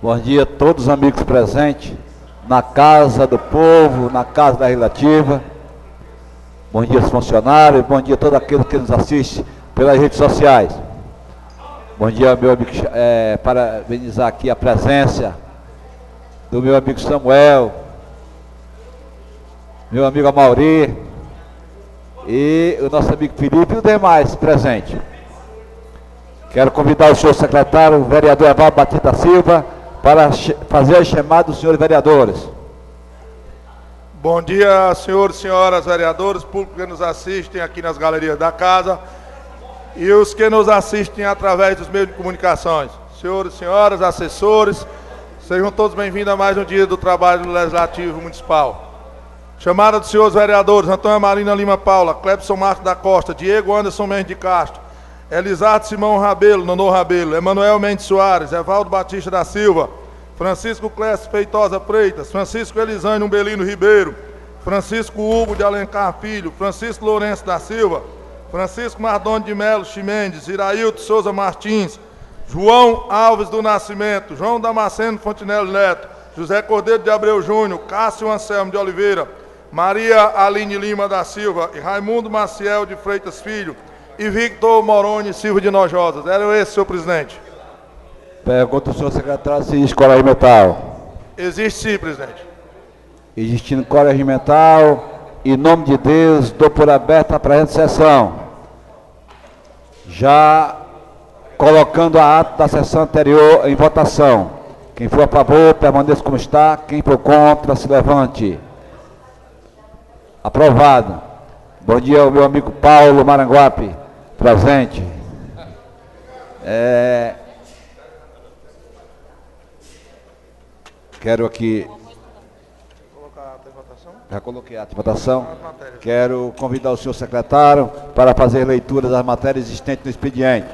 Bom dia a todos os amigos presentes na Casa do Povo, na Casa da Legislativa. Bom dia aos funcionários, bom dia a todos aqueles que nos assistem pelas redes sociais. Bom dia, meu amigo, parabenizar aqui a presença do meu amigo Samuel, meu amigo Amauri e o nosso amigo Felipe e os demais presentes. Quero convidar o senhor secretário, o vereador Evaldo Batista Silva, para fazer a chamada dos senhores vereadores. Bom dia, senhores e senhoras vereadores, público que nos assistem aqui nas galerias da casa e os que nos assistem através dos meios de comunicações. Senhores e senhoras, assessores, sejam todos bem-vindos a mais um dia do trabalho legislativo municipal. Chamada dos senhores vereadores Antônia Marina Lima Paula, Clebson Marcos da Costa, Diego Anderson Mendes de Castro, Elisardo Simão Rabelo, Nonô Rabelo, Emanuel Mendes Soares, Evaldo Batista da Silva, Francisco Clécio Feitosa Freitas, Francisco Elisânio Umbelino Ribeiro, Francisco Hugo de Alencar Filho, Francisco Lourenço da Silva, Francisco Mardoni de Melo Chimendes, Irailton Souza Martins, João Alves do Nascimento, João Damasceno Fontinelli Neto, José Cordeiro de Abreu Júnior, Cássio Anselmo de Oliveira, Maria Aline Lima da Silva e Raimundo Maciel de Freitas Filho, e Victor Moroni Silva de Nojosas. Era esse, senhor presidente? Pergunta o senhor secretário se existe colégio regimental. Existe sim, presidente. Existindo colégio regimental, em nome de Deus, dou por aberta a presente sessão. Já colocando a ata da sessão anterior em votação. Quem for a favor, permaneça como está. Quem for contra, se levante. Aprovado. Bom dia ao meu amigo Paulo Maranguape, presente. Quero aqui... Já coloquei a ata de votação. Quero convidar o senhor secretário para fazer leitura das matérias existentes no expediente.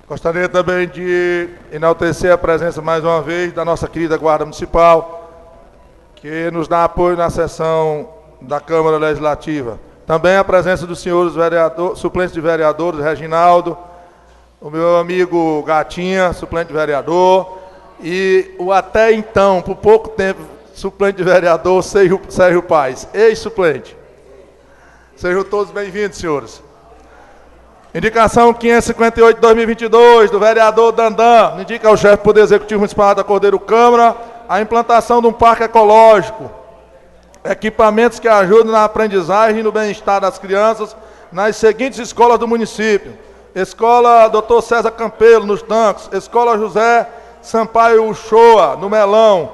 Gostaria também de enaltecer a presença mais uma vez da nossa querida Guarda Municipal, que nos dá apoio na sessão da Câmara Legislativa. Também a presença dos senhores suplentes de vereadores, Reginaldo, o meu amigo Gatinha, suplente de vereador, e o até então, por pouco tempo, suplente de vereador, Sérgio Paes, ex-suplente. Sejam todos bem-vindos, senhores. Indicação 558 de 2022, do vereador Dandan, indica ao chefe do Poder Executivo Municipal da Cordeiro Câmara a implantação de um parque ecológico, equipamentos que ajudam na aprendizagem e no bem-estar das crianças nas seguintes escolas do município: Escola Dr. César Campelo, nos Tanques, Escola José Sampaio Uchoa, no Melão,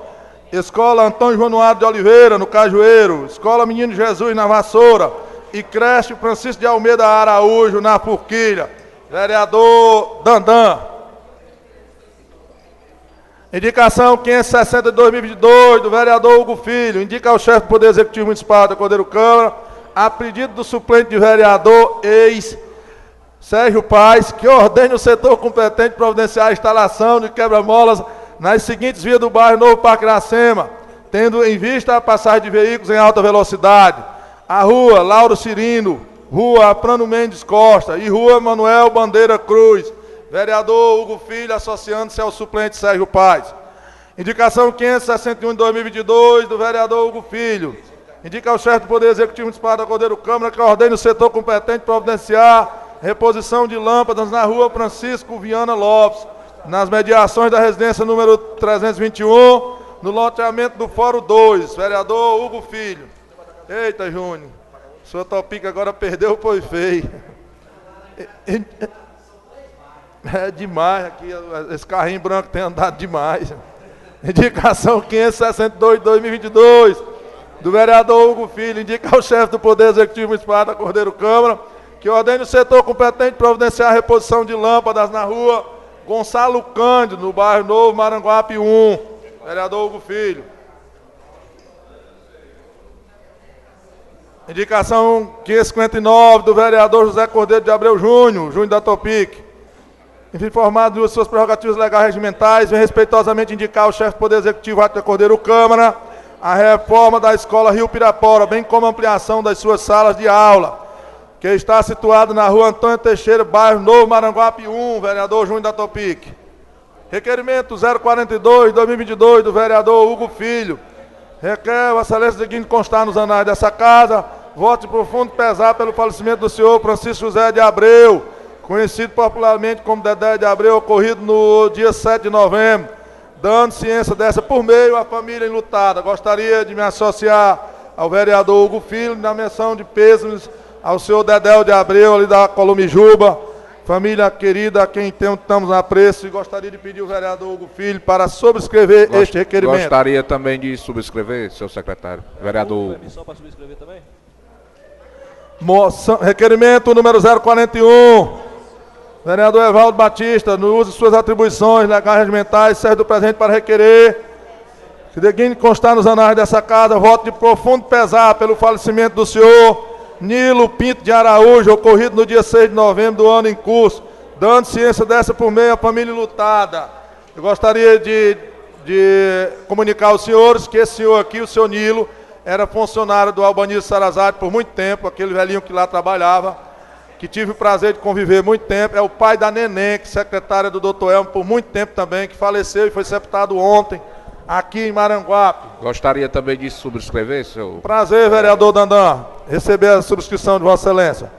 Escola Antônio Joanuário de Oliveira, no Cajueiro, Escola Menino Jesus, na Vassoura, e Creche Francisco de Almeida Araújo, na Forquilha. Vereador Dandan. Indicação 560 de 2022, do vereador Hugo Filho, indica ao chefe do Poder Executivo Municipal da Cordeiro Câmara, a pedido do suplente de vereador Sérgio Paes, que ordene o setor competente providenciar a instalação de quebra-molas nas seguintes vias do bairro Novo Parque Iracema, tendo em vista a passagem de veículos em alta velocidade: a rua Lauro Cirino, rua Prano Mendes Costa e rua Manuel Bandeira Cruz. Vereador Hugo Filho, associando-se ao suplente Sérgio Paes. Indicação 561 de 2022, do vereador Hugo Filho. Indica ao chefe do Poder Executivo Municipal da Cordeiro Câmara que ordene o setor competente providenciar reposição de lâmpadas na rua Francisco Viana Lopes, nas mediações da residência número 321, no loteamento do Fórum 2. Vereador Hugo Filho. Eita, Júnior, sua Topica agora perdeu, foi feio. É demais aqui, esse carrinho branco tem andado demais. Indicação 562 de 2022, do vereador Hugo Filho, indica ao chefe do Poder Executivo Municipal da Cordeiro Câmara que ordene o setor competente providenciar a reposição de lâmpadas na rua Gonçalo Cândido, no bairro Novo Maranguape 1. Vereador Hugo Filho. Indicação 559 do vereador José Cordeiro de Abreu Júnior da Topic. Informado de suas prerrogativas legais regimentais, vem respeitosamente indicar ao chefe do Poder Executivo da Cordeiro Câmara a reforma da Escola Rio Pirapora, bem como a ampliação das suas salas de aula, que está situado na rua Antônio Teixeira, bairro Novo Maranguape 1, vereador Júnior da Topic. Requerimento 042, 2022, do vereador Hugo Filho. Requer Vossa Excelência o seguinte constar nos anais dessa casa, voto de profundo pesar pelo falecimento do senhor Francisco José de Abreu, conhecido popularmente como Dedé de Abreu, ocorrido no dia 7 de novembro, dando ciência dessa por meio à família enlutada. Gostaria de me associar ao vereador Hugo Filho na menção de pêsames ao senhor Dedé de Abreu, ali da Columijuba, família querida a quem estamos a apreço, e gostaria de pedir ao vereador Hugo Filho para subscrever este requerimento. Gostaria também de subscrever, senhor secretário. Vereador Hugo. Permissão para subscrever também? Requerimento número 041. Vereador Evaldo Batista, no uso de suas atribuições legais e regimentais, serve do presente para requerer que de constar nos anais dessa casa, voto de profundo pesar pelo falecimento do senhor Nilo Pinto de Araújo, ocorrido no dia 6 de novembro do ano em curso, dando ciência dessa por meio à família lutada. Eu gostaria de comunicar aos senhores que esse senhor aqui, o senhor Nilo, era funcionário do Albanese Sarazate por muito tempo, aquele velhinho que lá trabalhava, que tive o prazer de conviver muito tempo. É o pai da Neném, que é secretária do Dr. Elmo por muito tempo também, que faleceu e foi sepultado ontem, aqui em Maranguape. Gostaria também de subscrever, senhor. Prazer, vereador Dandan, receber a subscrição de Vossa Excelência.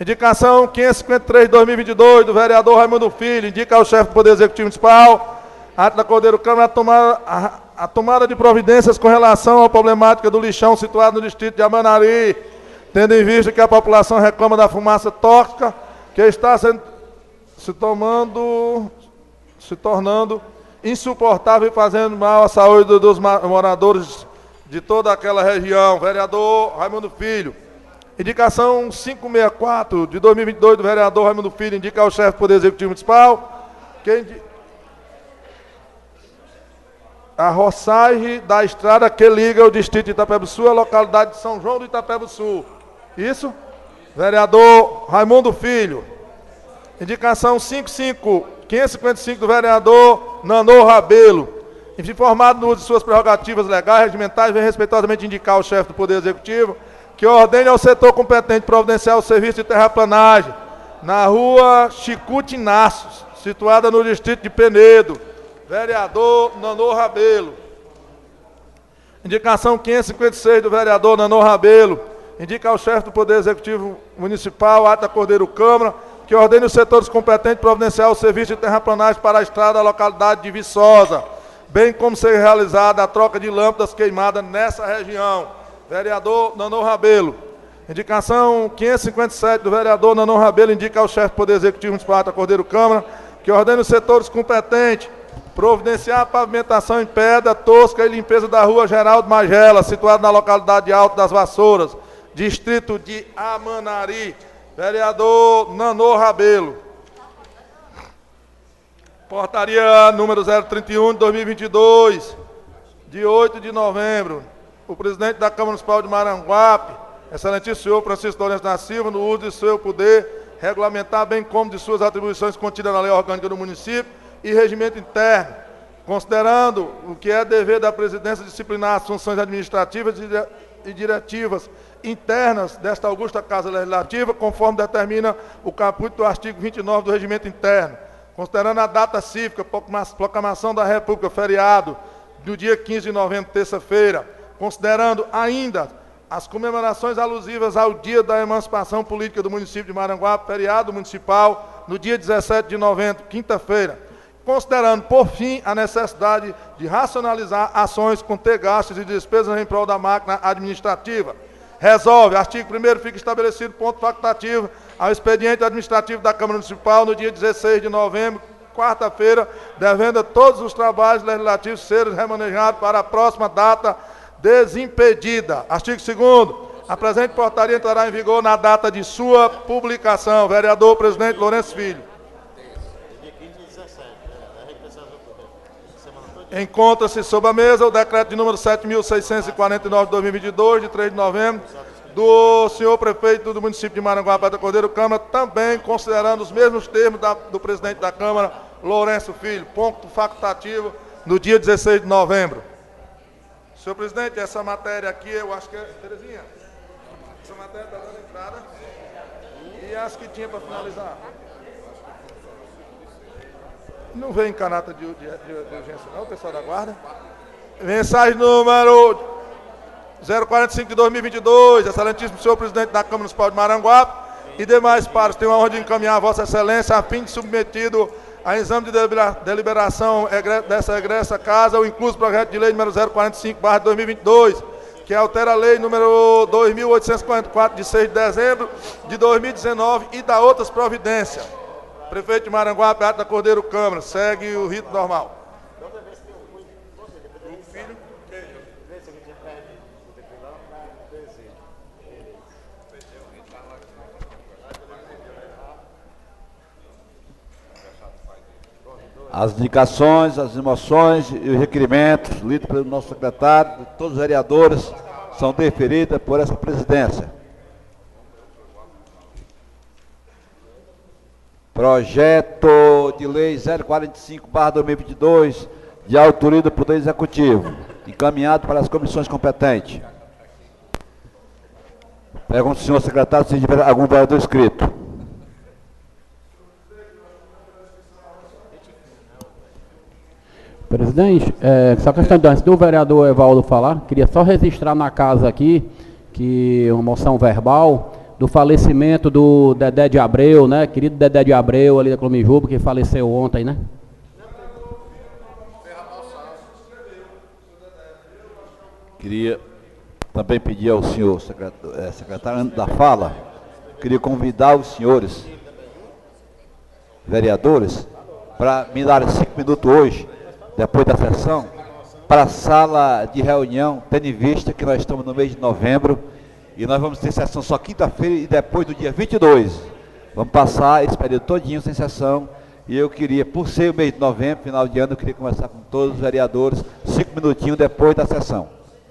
Indicação 553 de 2022 do vereador Raimundo Filho, indica ao chefe do Poder Executivo Municipal, Átila Cordeiro Câmara, a tomada de providências com relação à problemática do lixão situado no distrito de Amanari, tendo em vista que a população reclama da fumaça tóxica que está se tornando insuportável e fazendo mal à saúde dos moradores de toda aquela região. Vereador Raimundo Filho. Indicação 564 de 2022 do vereador Raimundo Filho, indica ao chefe do Poder Executivo Municipal a roçagem da estrada que liga o distrito de Itapebuçu à localidade de São João do Itapebuçu. Isso? Vereador Raimundo Filho. Indicação 555 do vereador Nanô Rabelo. Informado no uso de suas prerrogativas legais e regimentais, vem respeitosamente indicar ao chefe do Poder Executivo que ordene ao setor competente providenciar o serviço de terraplanagem na rua Chicute Inácio, situada no distrito de Penedo. Vereador Nanô Rabelo. Indicação 556 do vereador Nanô Rabelo. Indica ao chefe do Poder Executivo Municipal, Átila Cordeiro Câmara, que ordene os setores competentes providenciar o serviço de terraplanagem para a estrada da localidade de Viçosa, bem como ser realizada a troca de lâmpadas queimadas nessa região. Vereador Nanô Rabelo. Indicação 557 do vereador Nanô Rabelo, indica ao chefe do Poder Executivo Municipal, Átila Cordeiro Câmara, que ordene os setores competentes providenciar a pavimentação em pedra tosca e limpeza da rua Geraldo Magela, situada na localidade de Alto das Vassouras, distrito de Amanari. Vereador Nanô Rabelo. Portaria número 031 de 2022, de 8 de novembro. O presidente da Câmara Municipal de Maranguape, excelentíssimo senhor Francisco Lourenço da Silva, no uso de seu poder regulamentar, bem como de suas atribuições contidas na lei orgânica do município e regimento interno, considerando o que é dever da presidência disciplinar as funções administrativas e diretivas internas desta augusta Casa Legislativa, conforme determina o caput do artigo 29 do regimento interno, considerando a data cívica, proclamação da República, feriado, do dia 15 de novembro, terça-feira, considerando ainda as comemorações alusivas ao dia da emancipação política do município de Maranguape, feriado municipal, no dia 17 de novembro, quinta-feira, considerando, por fim, a necessidade de racionalizar ações, conter gastos e despesas em prol da máquina administrativa. Resolve, artigo 1º, fica estabelecido ponto facultativo ao expediente administrativo da Câmara Municipal no dia 16 de novembro, quarta-feira, devendo todos os trabalhos legislativos serem remanejados para a próxima data desimpedida. Artigo 2º, a presente portaria entrará em vigor na data de sua publicação. Vereador Presidente Lourenço Filho. Encontra-se sob a mesa o decreto de número 7.649 de 2022, de 3 de novembro, do senhor prefeito do município de Maranguape, Átila Cordeiro Câmara, também considerando os mesmos termos do presidente da Câmara, Lourenço Filho, ponto facultativo, no dia 16 de novembro. Senhor presidente, essa matéria aqui, eu acho que é... Terezinha, essa matéria está dando entrada. E as que tinha para finalizar? Não vem em canata de urgência não, pessoal da guarda. Mensagem número 045 de 2022, excelentíssimo senhor presidente da Câmara Municipal de Maranguape e demais pares, tenho a honra de encaminhar a vossa excelência a fim de submetido a exame de deliberação dessa egressa casa, o incluso projeto de lei número 045/2022, que altera a lei número 2.844, de 6 de dezembro de 2019 e dá outras providências. Prefeito de Maranguape, Ata Cordeiro Câmara, segue o rito normal. As indicações, as emoções e os requerimentos lidos pelo nosso secretário, todos os vereadores, são deferidas por essa presidência. Projeto de lei 045/2022, de autoria do Poder Executivo, encaminhado para as comissões competentes. Pergunto ao senhor secretário se tiver algum vereador inscrito. Presidente, essa questão antes do vereador Evaldo falar, queria só registrar na casa aqui, que uma moção verbal do falecimento do Dedé de Abreu, né? Querido Dedé de Abreu, ali da Clomijuba, que faleceu ontem, né? Queria também pedir ao senhor secretário, antes da fala, queria convidar os senhores vereadores para me darem 5 minutos hoje, depois da sessão, para a sala de reunião, tendo em vista que nós estamos no mês de novembro e nós vamos ter sessão só quinta-feira e depois do dia 22. Vamos passar esse período todinho sem sessão e eu queria, por ser o mês de novembro, final de ano, eu queria conversar com todos os vereadores 5 minutinhos depois da sessão,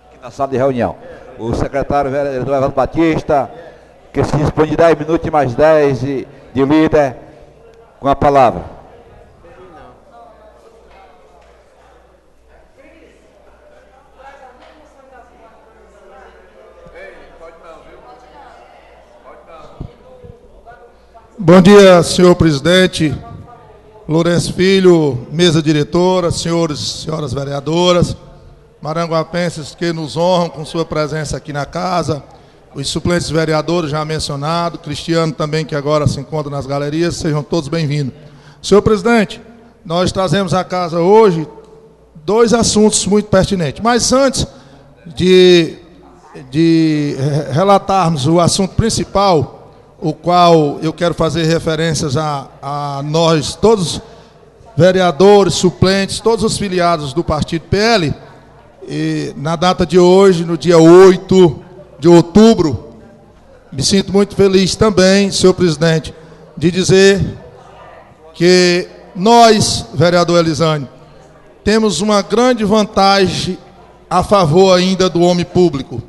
aqui na sala de reunião. O secretário vereador Evaldo Batista, que se dispõe de 10 minutos e mais 10 de líder, com a palavra. Bom dia, senhor presidente, Lourenço Filho, mesa diretora, senhores e senhoras vereadoras, maranguapenses que nos honram com sua presença aqui na casa, os suplentes vereadores já mencionados, Cristiano também, que agora se encontra nas galerias, sejam todos bem-vindos. Senhor presidente, nós trazemos à casa hoje 2 assuntos muito pertinentes, mas antes de relatarmos o assunto principal, o qual eu quero fazer referências a nós, todos vereadores, suplentes, todos os filiados do Partido PL, e na data de hoje, no dia 8 de outubro, me sinto muito feliz também, senhor presidente, de dizer que nós, vereador Elisane, temos uma grande vantagem a favor ainda do homem público.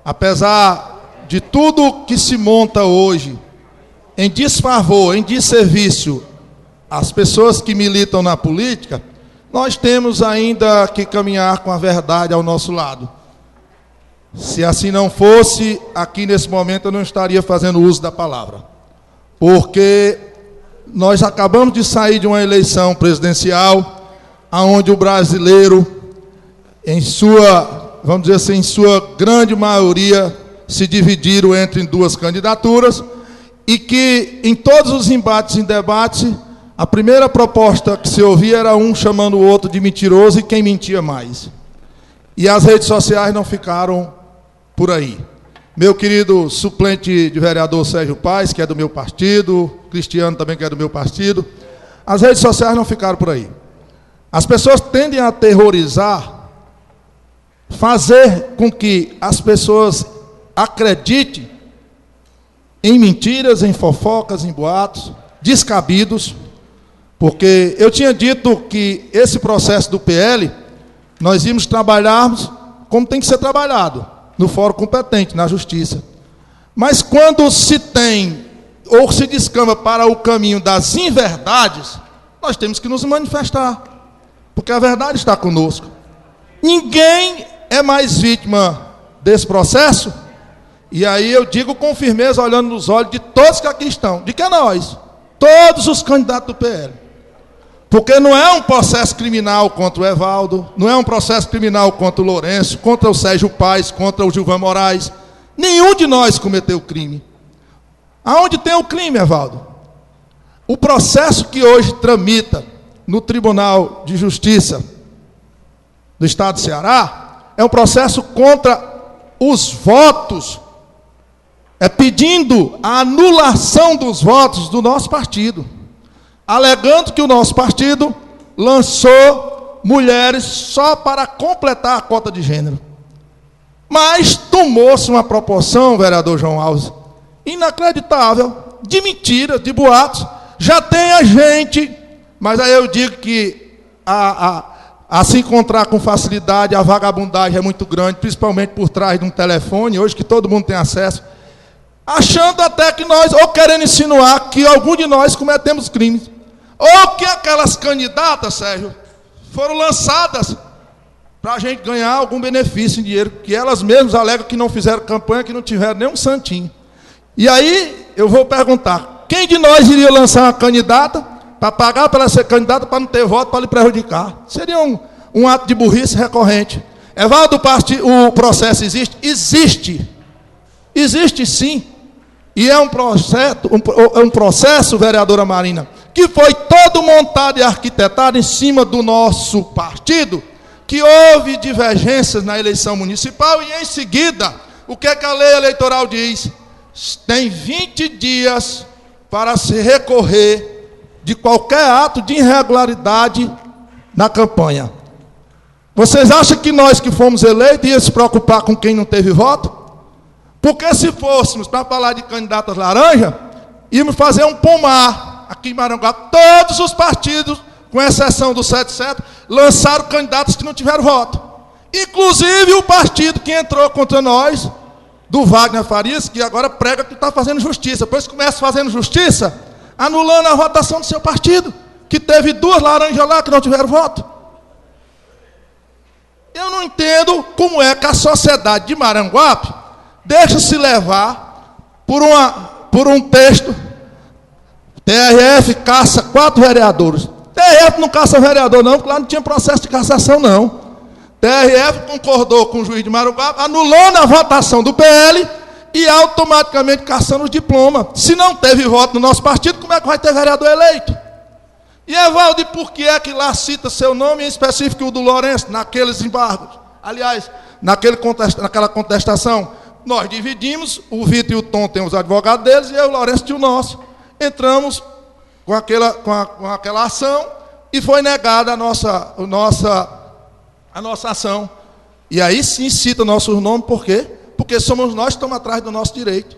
Apesar de tudo que se monta hoje em desfavor, em desserviço às pessoas que militam na política, nós temos ainda que caminhar com a verdade ao nosso lado. Se assim não fosse, aqui nesse momento eu não estaria fazendo uso da palavra. Porque nós acabamos de sair de uma eleição presidencial, onde o brasileiro, em sua, vamos dizer assim, em sua grande maioria, se dividiram entre 2 candidaturas e que em todos os embates e debates, a primeira proposta que se ouvia era um chamando o outro de mentiroso e quem mentia mais. E as redes sociais não ficaram por aí. Meu querido suplente de vereador Sérgio Paes, que é do meu partido, Cristiano também, que é do meu partido, as redes sociais não ficaram por aí. As pessoas tendem a aterrorizar, fazer com que as pessoas acredite em mentiras, em fofocas, em boatos, descabidos, porque eu tinha dito que esse processo do PL, nós íamos trabalharmos como tem que ser trabalhado, no fórum competente, na justiça. Mas quando se tem, ou se descamba para o caminho das inverdades, nós temos que nos manifestar, porque a verdade está conosco. Ninguém é mais vítima desse processo. E aí eu digo com firmeza, olhando nos olhos de todos que aqui estão, de que nós, todos os candidatos do PL. Porque não é um processo criminal contra o Evaldo, não é um processo criminal contra o Lourenço, contra o Sérgio Paes, contra o Gilvan Moraes. Nenhum de nós cometeu crime. Aonde tem o crime, Evaldo? O processo que hoje tramita no Tribunal de Justiça do Estado do Ceará é um processo contra os votos, pedindo a anulação dos votos do nosso partido, alegando que o nosso partido lançou mulheres só para completar a cota de gênero. Mas tomou-se uma proporção, vereador João Alves, inacreditável, de mentiras, de boatos. Já tem a gente, mas aí eu digo que a se encontrar com facilidade, a vagabundagem é muito grande, principalmente por trás de um telefone, hoje que todo mundo tem acesso, achando até que nós, ou querendo insinuar que algum de nós cometemos crimes, ou que aquelas candidatas, Sérgio, foram lançadas para a gente ganhar algum benefício em dinheiro, que elas mesmas alegam que não fizeram campanha, que não tiveram nem um santinho. E aí eu vou perguntar, quem de nós iria lançar uma candidata para pagar para ela ser candidata para não ter voto para lhe prejudicar? Seria um ato de burrice recorrente. Evaldo, o processo existe? Existe. Existe sim. E é um processo, vereadora Marina, que foi todo montado e arquitetado em cima do nosso partido, que houve divergências na eleição municipal e em seguida, o que é que a lei eleitoral diz? Tem 20 dias para se recorrer de qualquer ato de irregularidade na campanha. Vocês acham que nós que fomos eleitos íamos se preocupar com quem não teve voto? Porque se fôssemos para falar de candidatas laranja, íamos fazer um pomar aqui em Maranguape. Todos os partidos, com exceção do 77, lançaram candidatos que não tiveram voto. Inclusive o partido que entrou contra nós, do Wagner Farias, que agora prega que está fazendo justiça. Depois começa fazendo justiça, anulando a votação do seu partido, que teve 2 laranjas lá que não tiveram voto. Eu não entendo como é que a sociedade de Maranguape deixa-se levar por um texto. TRF caça 4 vereadores. TRF não caça vereador não, porque lá não tinha processo de cassação não. TRF concordou com o juiz de Maranguape, anulando a votação do PL e automaticamente caçando os diplomas. Se não teve voto no nosso partido, como é que vai ter vereador eleito? E Evaldo, por que é que lá cita seu nome, em específico o do Lourenço, naqueles embargos? Aliás, naquela contestação, nós dividimos, o Vitor e o Tom têm os advogados deles, e eu e o Lourenço tinha o nosso. Entramos com aquela ação e foi negada a nossa ação. E aí sim cita nossos nomes, por quê? Porque somos nós que estamos atrás do nosso direito.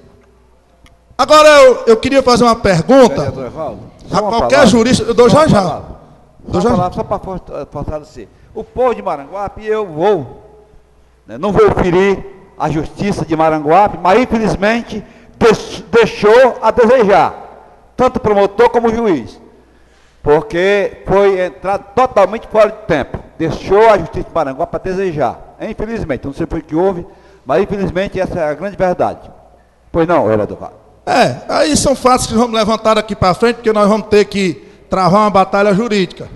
Agora eu queria fazer uma pergunta a qualquer jurista, eu dou já. Só para fortalecer. O povo de Maranguape, eu não vou ferir a justiça de Maranguape, mas infelizmente deixou a desejar, tanto o promotor como o juiz, porque foi entrar totalmente fora de tempo, deixou a justiça de Maranguape a desejar, infelizmente, não sei por que houve, mas infelizmente essa é a grande verdade. Pois não, vereador? Aí são fatos que vamos levantar aqui para frente, porque nós vamos ter que travar uma batalha jurídica,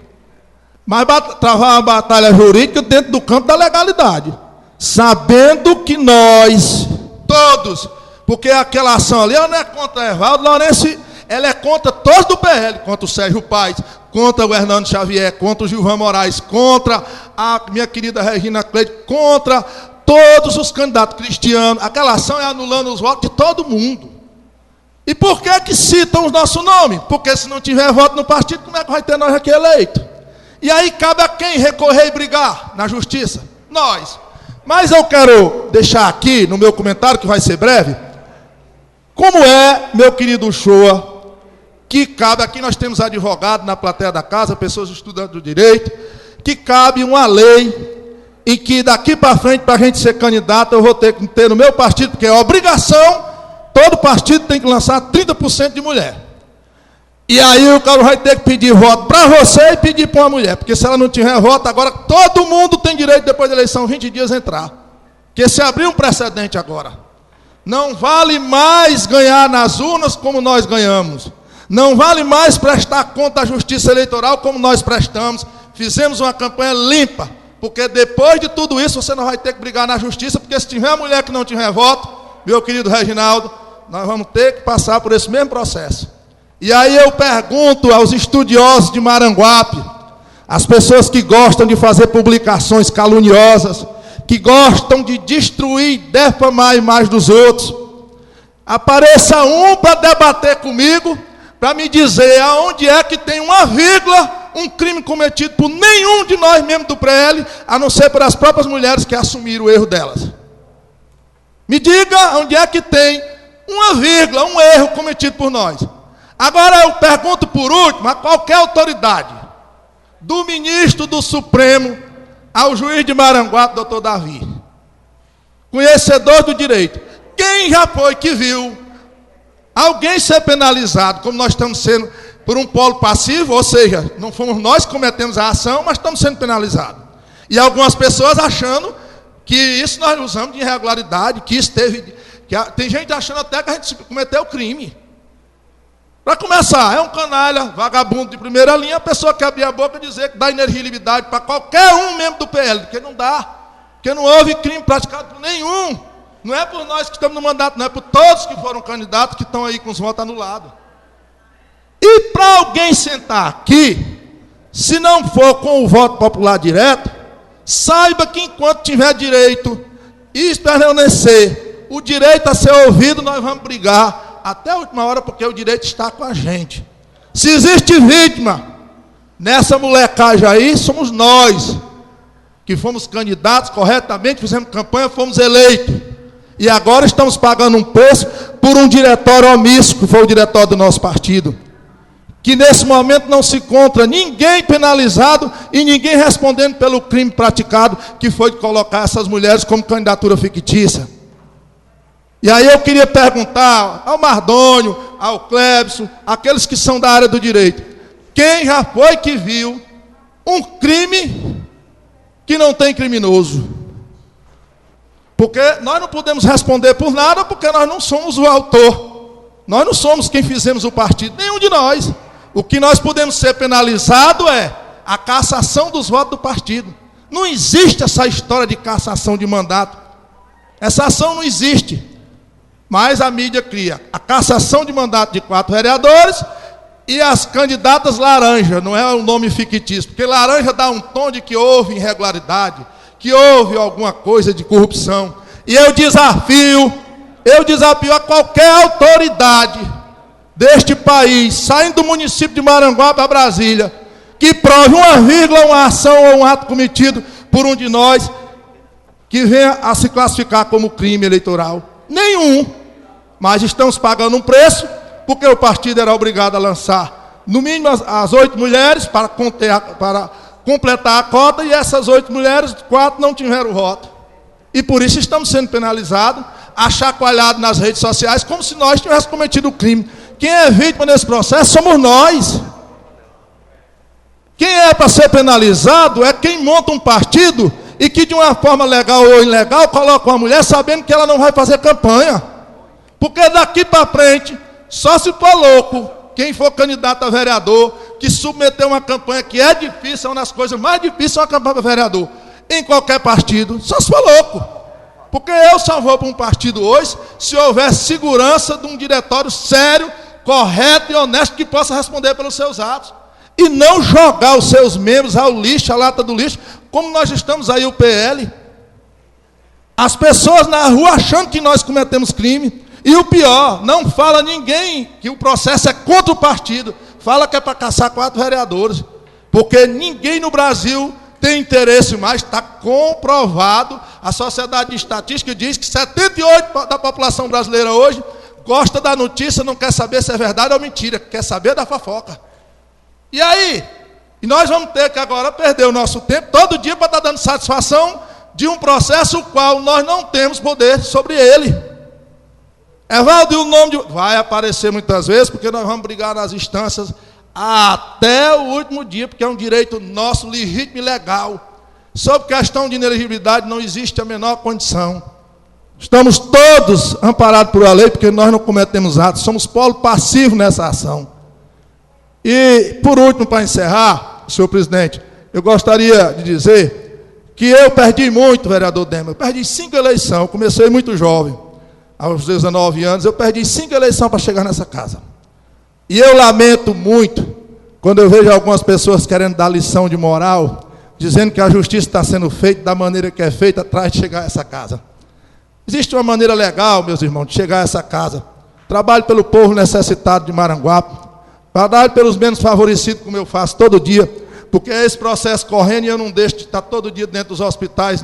mas travar uma batalha jurídica dentro do campo da legalidade, sabendo que nós, todos, porque aquela ação ali, ela não é contra Evaldo Lourenço, ela é contra todos do PL, contra o Sérgio Paes, contra o Hernando Xavier, contra o Gilvan Moraes, contra a minha querida Regina Cleide, contra todos os candidatos cristianos. Aquela ação é anulando os votos de todo mundo. E por que citam o nosso nome? Porque se não tiver voto no partido, como é que vai ter nós aqui eleito? E aí cabe a quem recorrer e brigar na justiça? Nós. Mas eu quero deixar aqui, no meu comentário, que vai ser breve, como é, meu querido Uchoa, que cabe, aqui nós temos advogado na plateia da casa, pessoas estudantes do direito, que cabe uma lei em que daqui para frente, para a gente ser candidato, eu vou ter que ter no meu partido, porque é obrigação, todo partido tem que lançar 30% de mulher. E aí o cara vai ter que pedir voto para você e pedir para uma mulher, porque se ela não tiver voto, agora todo mundo tem direito, depois da eleição, 20 dias, entrar. Porque se abrir um precedente agora, não vale mais ganhar nas urnas como nós ganhamos. Não vale mais prestar conta à justiça eleitoral como nós prestamos. Fizemos uma campanha limpa, porque depois de tudo isso você não vai ter que brigar na justiça, porque se tiver mulher que não tiver voto, meu querido Reginaldo, nós vamos ter que passar por esse mesmo processo. E aí eu pergunto aos estudiosos de Maranguape, as pessoas que gostam de fazer publicações caluniosas, que gostam de destruir e defamar a imagem dos outros, apareça um para debater comigo, para me dizer aonde é que tem uma vírgula, um crime cometido por nenhum de nós membros do PL, a não ser pelas próprias mulheres que assumiram o erro delas. Me diga onde é que tem uma vírgula, um erro cometido por nós. Agora eu pergunto por último a qualquer autoridade, do ministro do Supremo ao juiz de Maranguape, doutor Davi, conhecedor do direito, quem já foi que viu alguém ser penalizado, como nós estamos sendo, por um polo passivo, ou seja, não fomos nós que cometemos a ação, mas estamos sendo penalizados. E algumas pessoas achando que isso nós usamos de irregularidade, que isso teve... tem gente achando até que a gente cometeu crime. Para começar, é um canalha, vagabundo de primeira linha, a pessoa que abrir a boca e dizer que dá inelegibilidade para qualquer um membro do PL, porque não dá, porque não houve crime praticado por nenhum. Não é por nós que estamos no mandato, não é por todos que foram candidatos que estão aí com os votos anulados. E para alguém sentar aqui, se não for com o voto popular direto, saiba que enquanto tiver direito e permanecer o direito a ser ouvido, nós vamos brigar até a última hora, porque o direito está com a gente. Se existe vítima nessa molecagem aí, somos nós, que fomos candidatos corretamente, fizemos campanha, fomos eleitos. E agora estamos pagando um preço por um diretório omisso, que foi o diretório do nosso partido, que nesse momento não se encontra ninguém penalizado e ninguém respondendo pelo crime praticado, que foi de colocar essas mulheres como candidatura fictícia. E aí eu queria perguntar ao Mardônio, ao Clébson, aqueles que são da área do direito, quem já foi que viu um crime que não tem criminoso? Porque nós não podemos responder por nada, porque nós não somos o autor. Nós não somos quem fizemos o partido, nenhum de nós. O que nós podemos ser penalizados é a cassação dos votos do partido. Não existe essa história de cassação de mandato. Essa ação não existe. Mas a mídia cria a cassação de mandato de 4 vereadores e as candidatas laranja, não é um nome fictício, porque laranja dá um tom de que houve irregularidade, que houve alguma coisa de corrupção. E eu desafio a qualquer autoridade deste país, saindo do município de Maranguape a Brasília, que prove uma vírgula, uma ação ou um ato cometido por um de nós, que venha a se classificar como crime eleitoral. Nenhum. Mas estamos pagando um preço, porque o partido era obrigado a lançar, no mínimo, as 8 mulheres, para completar a cota, e essas 8 mulheres, 4 não tiveram voto. E por isso estamos sendo penalizados, achacoalhados nas redes sociais, como se nós tivéssemos cometido o crime. Quem é vítima nesse processo somos nós. Quem é para ser penalizado é quem monta um partido e que de uma forma legal ou ilegal coloca uma mulher sabendo que ela não vai fazer campanha. Porque daqui para frente, só se for louco, quem for candidato a vereador, que submeteu uma campanha que é difícil, é uma das coisas mais difíceis, é uma campanha para vereador, em qualquer partido, só se for louco. Porque eu só vou para um partido hoje se houver segurança de um diretório sério, correto e honesto, que possa responder pelos seus atos. E não jogar os seus membros ao lixo, à lata do lixo, como nós estamos aí, o PL. As pessoas na rua achando que nós cometemos crime. E o pior, não fala ninguém que o processo é contra o partido. Fala que é para caçar 4 vereadores. Porque ninguém no Brasil tem interesse mais, está comprovado. A Sociedade de Estatística diz que 78% da população brasileira hoje gosta da notícia, não quer saber se é verdade ou mentira, quer saber da fofoca. E aí? E nós vamos ter que agora perder o nosso tempo todo dia para estar dando satisfação de um processo o qual nós não temos poder sobre ele. Evaldo, e o nome vai aparecer muitas vezes, porque nós vamos brigar nas instâncias até o último dia, porque é um direito nosso, legítimo e legal. Sobre questão de inelegibilidade não existe a menor condição. Estamos todos amparados por a lei, porque nós não cometemos atos, somos polo passivo nessa ação. E, por último, para encerrar, senhor presidente, eu gostaria de dizer que eu perdi muito, vereador Dema. Eu perdi 5 eleições, eu comecei muito jovem, aos 19 anos, eu perdi 5 eleições para chegar nessa casa. E eu lamento muito, quando eu vejo algumas pessoas querendo dar lição de moral, dizendo que a justiça está sendo feita da maneira que é feita atrás de chegar a essa casa. Existe uma maneira legal, meus irmãos, de chegar a essa casa. Trabalho pelo povo necessitado de Maranguape, trabalho pelos menos favorecidos, como eu faço todo dia, porque é esse processo correndo e eu não deixo de estar todo dia dentro dos hospitais,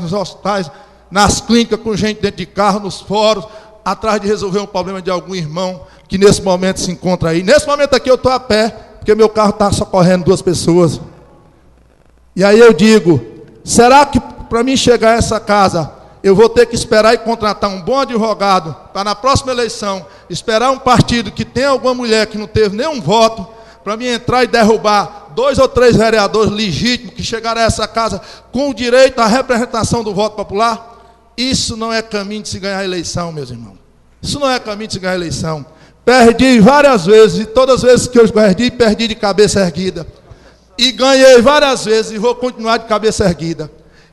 nas clínicas, com gente dentro de carro, nos fóruns, atrás de resolver um problema de algum irmão que nesse momento se encontra aí. Nesse momento aqui eu estou a pé, porque meu carro está socorrendo 2 pessoas. E aí eu digo, será que para mim chegar a essa casa, eu vou ter que esperar e contratar um bom advogado, para na próxima eleição, esperar um partido que tem alguma mulher que não teve nenhum voto, para mim entrar e derrubar 2 ou 3 vereadores legítimos que chegaram a essa casa com o direito à representação do voto popular? Isso não é caminho de se ganhar a eleição, meus irmãos. Isso não é caminho de se ganhar a eleição. Perdi várias vezes, e todas as vezes que eu perdi de cabeça erguida. E ganhei várias vezes, e vou continuar de cabeça erguida.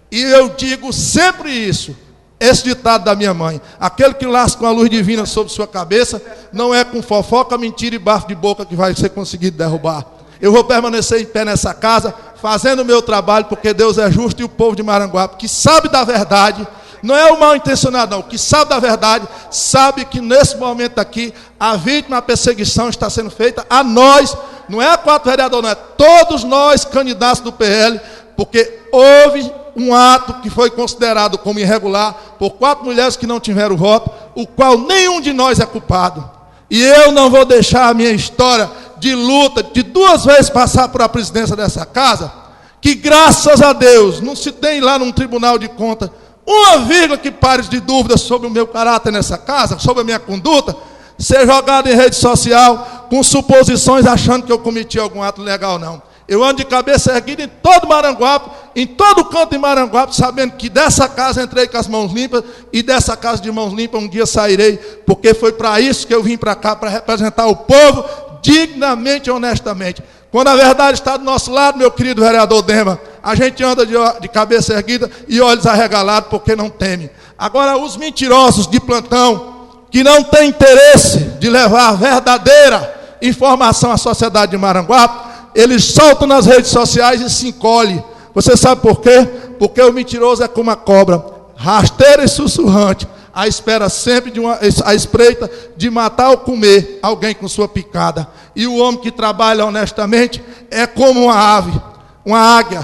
E eu digo sempre isso, esse ditado da minha mãe: aquele que lasca uma luz divina sobre sua cabeça, não é com fofoca, mentira e bafo de boca que vai ser conseguido derrubar. Eu vou permanecer em pé nessa casa, fazendo o meu trabalho, porque Deus é justo, e o povo de Maranguape, que sabe da verdade, não é o mal intencionado não, que sabe da verdade, sabe que nesse momento aqui, a vítima, a perseguição está sendo feita a nós, não é a 4 vereadores, não é todos nós candidatos do PL, porque houve um ato que foi considerado como irregular por 4 mulheres que não tiveram voto, o qual nenhum de nós é culpado. E eu não vou deixar a minha história de luta, de 2 vezes passar por a presidência dessa casa, que graças a Deus não se tem lá num tribunal de contas uma vírgula que pare de dúvida sobre o meu caráter nessa casa, sobre a minha conduta, ser jogado em rede social com suposições achando que eu cometi algum ato legal, não. Eu ando de cabeça erguida em todo Maranguape, em todo canto em Maranguape, sabendo que dessa casa entrei com as mãos limpas, e dessa casa de mãos limpas um dia sairei, porque foi para isso que eu vim para cá, para representar o povo dignamente e honestamente. Quando a verdade está do nosso lado, meu querido vereador Dema, a gente anda de cabeça erguida e olhos arregalados, porque não teme. Agora, os mentirosos de plantão, que não têm interesse de levar verdadeira informação à sociedade de Maranguape, eles soltam nas redes sociais e se encolhem. Você sabe por quê? Porque o mentiroso é como a cobra, rasteira e sussurrante, à espera sempre à espreita de matar ou comer alguém com sua picada. E o homem que trabalha honestamente é como uma ave, uma águia,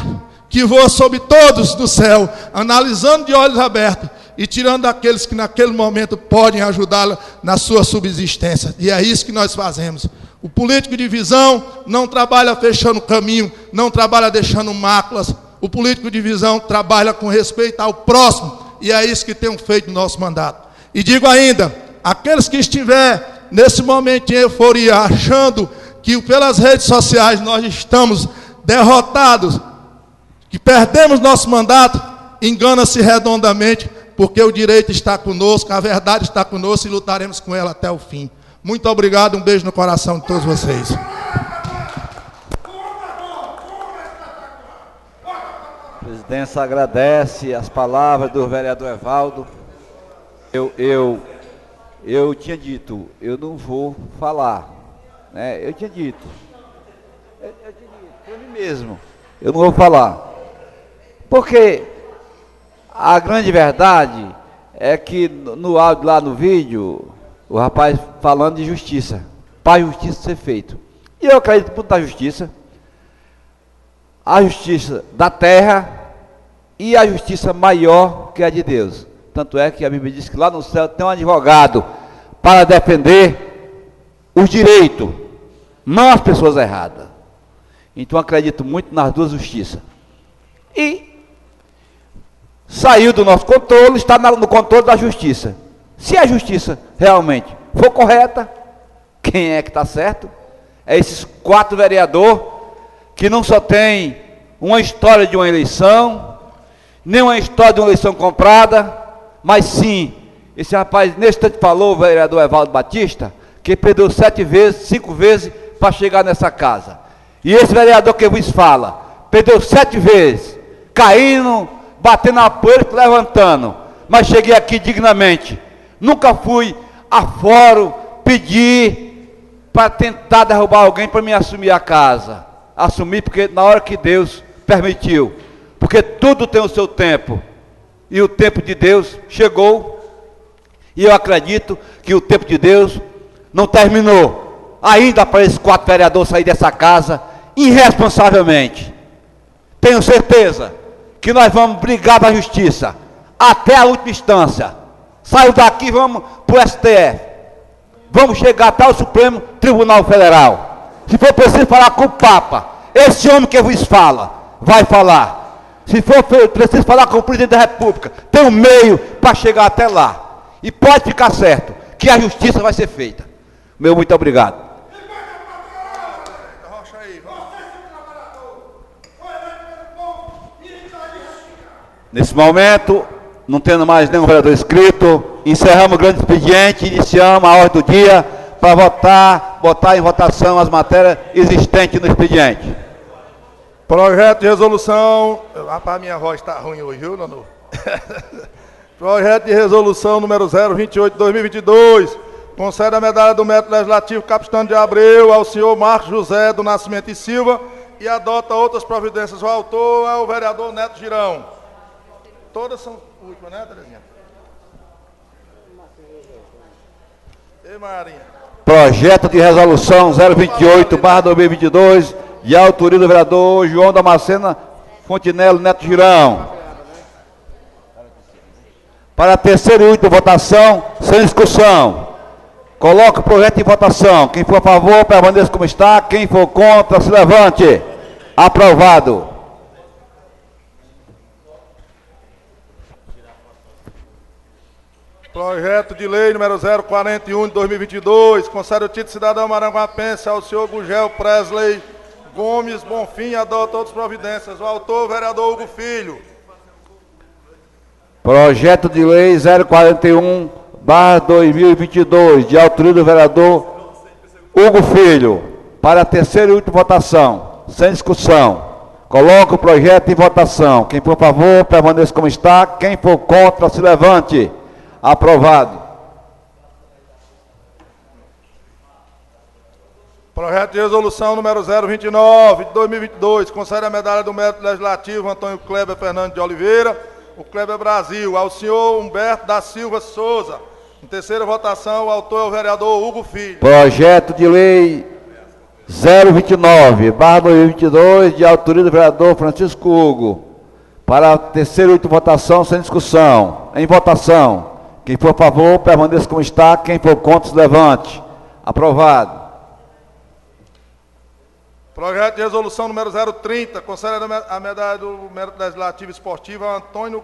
que voa sobre todos do céu, analisando de olhos abertos e tirando aqueles que naquele momento podem ajudá-la na sua subsistência. E é isso que nós fazemos. O político de visão não trabalha fechando caminho, não trabalha deixando máculas. O político de visão trabalha com respeito ao próximo, e é isso que temos feito no nosso mandato. E digo ainda, aqueles que estiver nesse momento em euforia, achando que pelas redes sociais nós estamos derrotados, que perdemos nosso mandato, engana-se redondamente, porque o direito está conosco, a verdade está conosco, e lutaremos com ela até o fim. Muito obrigado, um beijo no coração de todos vocês. A presidência agradece as palavras do vereador Evaldo. Eu tinha dito, eu não vou falar, né? Eu tinha dito para mim mesmo, eu não vou falar, porque a grande verdade é que no áudio lá no vídeo, o rapaz falando de justiça, para a justiça ser feito. E eu acredito muito na justiça, a justiça da terra e a justiça maior que a de Deus. Tanto é que a Bíblia diz que lá no céu tem um advogado para defender os direitos, não as pessoas erradas. Então acredito muito nas 2 justiças. E saiu do nosso controle, está no controle da justiça. Se a justiça realmente for correta, quem é que está certo? É esses 4 vereadores que não só tem uma história de uma eleição, nem uma história de uma eleição comprada, mas sim, esse rapaz, nesse instante falou, o vereador Evaldo Batista, que perdeu 7 vezes, 5 vezes para chegar nessa casa. E esse vereador que vos fala, perdeu 7 vezes, caindo, batendo na poeira, levantando. Mas cheguei aqui dignamente. Nunca fui a fórum pedir para tentar derrubar alguém para me assumir a casa. Assumir porque na hora que Deus permitiu. Porque tudo tem o seu tempo. E o tempo de Deus chegou. E eu acredito que o tempo de Deus não terminou. Ainda para esses 4 vereadores sair dessa casa irresponsavelmente. Tenho certeza que nós vamos brigar na justiça até a última instância. Saiu daqui, vamos para o STF. Vamos chegar até o Supremo Tribunal Federal. Se for preciso falar com o Papa, esse homem que vos fala, vai falar. Se for preciso falar com o Presidente da República, tem um meio para chegar até lá. E pode ficar certo que a justiça vai ser feita. Meu muito obrigado. Nesse momento, não tendo mais nenhum vereador inscrito, encerramos o grande expediente, iniciamos a ordem do dia para botar em votação as matérias existentes no expediente. Projeto de resolução... Rapaz, minha voz está ruim hoje, viu, Nanu? Projeto de resolução número 028/2022, concede a medalha do mérito legislativo Capitão de Abreu ao senhor Marcos José do Nascimento e Silva e adota outras providências. O autor é o vereador Neto Girão. Todas são últimas, né, Terezinha? Ei, Marinha. Projeto de resolução 028/2022, de autoria do vereador João Damasceno Fontinello Neto Girão. Para a terceira e última votação, sem discussão. Coloque o projeto em votação. Quem for a favor, permaneça como está. Quem for contra, se levante. Aprovado. Projeto de lei número 041/2022, concede o título de cidadão maranguapense ao senhor Gugel Presley Gomes Bonfim e adota outras providências. O autor, vereador Hugo Filho. Projeto de lei 041/2022, de autoria do vereador Hugo Filho. Para a terceira e última votação, sem discussão. Coloque o projeto em votação. Quem for a favor, permaneça como está. Quem for contra, se levante. Aprovado. Projeto de resolução número 029/2022, concede a medalha do mérito legislativo Antônio Kleber Fernandes de Oliveira, o Kleber Brasil, ao senhor Humberto da Silva Souza. Em terceira votação, o autor é o vereador Hugo Filho. Projeto de lei 029/2022, de autoria do vereador Francisco Hugo. Para a terceira e última votação, sem discussão. Em votação. Quem for a favor, permaneça como está. Quem for contra, se levante. Aprovado. Projeto de resolução número 030, concede a medalha do mérito legislativo esportivo ao Antônio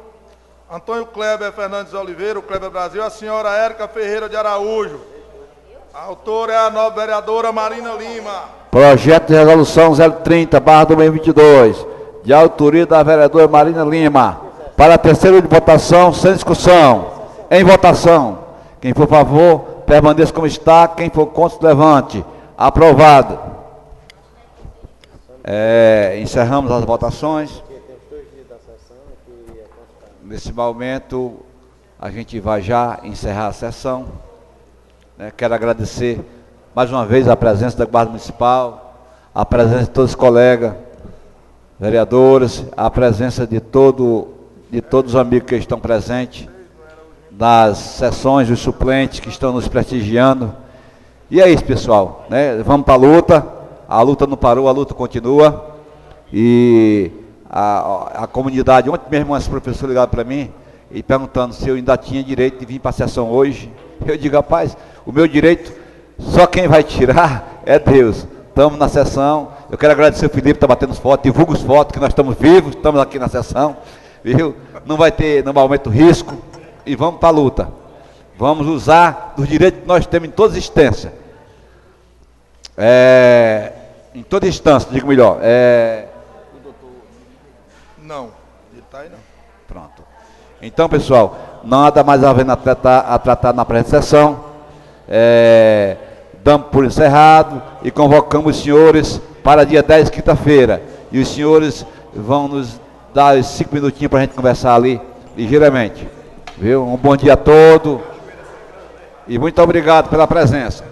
Kleber Fernandes de Oliveira, o Kleber Brasil, a senhora Érica Ferreira de Araújo. A autora é a nova vereadora Marina Lima. Projeto de resolução 030/2022, de autoria da vereadora Marina Lima. Para a terceira e última votação, sem discussão. Em votação. Quem for a favor, permaneça como está. Quem for contra, se levante. Aprovado. Encerramos as votações. Nesse momento, a gente vai já encerrar a sessão. Quero agradecer mais uma vez a presença da Guarda Municipal, a presença de todos os colegas, vereadores, a presença de todos os amigos que estão presentes nas sessões, os suplentes que estão nos prestigiando. E é isso, pessoal, vamos para a luta não parou, a luta continua. E a comunidade, ontem mesmo esse professor ligado para mim e perguntando se eu ainda tinha direito de vir para a sessão hoje. Eu digo, rapaz, o meu direito, só quem vai tirar é Deus. Estamos na sessão. Eu quero agradecer o Felipe que está batendo as fotos, divulga as fotos, que nós estamos vivos, estamos aqui na sessão, viu? Não vai ter, no momento, risco. E vamos para a luta. Vamos usar os direitos que nós temos em toda instância. Em toda instância, digo melhor. Não, ele está aí não. Pronto. Então, pessoal, nada mais havendo a tratar na presente sessão. Damos por encerrado e convocamos os senhores para para dia 10, quinta-feira. E os senhores vão nos dar 5 minutinhos para a gente conversar ali, ligeiramente. Viu? Um bom dia a todos. E muito obrigado pela presença.